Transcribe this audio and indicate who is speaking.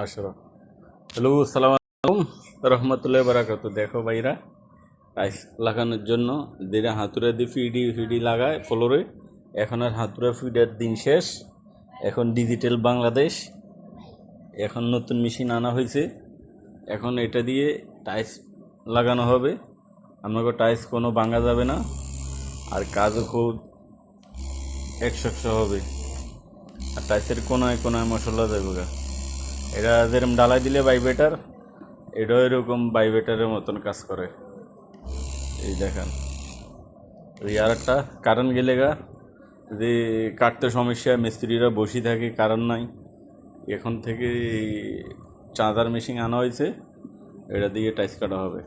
Speaker 1: Ashraf. Hello, আসসালামু আলাইকুম রহমতুল্লাহ বারাকাত। দেখো ভাইরা, টাইলস লাগানোর জন্য যেটা হাতুড়া দিয়ে ফিডি ফিডি লাগায় ফ্লোরে, এখন আর হাতুড়া ফিডার দিন শেষ। এখন ডিজিটাল বাংলাদেশ, এখন নতুন মেশিন আনা হয়েছে। এখন এটা দিয়ে টাইলস লাগানো হবে। আপনাকে টাইলস কোনো ভাঙা যাবে না, আর কাজও খুব একশো হবে। আর টাইলসের কোনায় কোনায় মশলা দেবো গা। এটা যেরকম ডালাই দিলে ভাইব্রেটার, এটাও এরকম ভাইব্রেটারের মতন কাজ করে। এই দেখেন, ওই আর একটা কারেন্ট গেলে গা যে কাটতে সমস্যা, মিস্ত্রিরা বসে থাকে, কারেন্ট নাই। এখন থেকে চাঁদার মেশিন আনা হয়েছে, এটা দিয়ে টাইস কাটা হবে।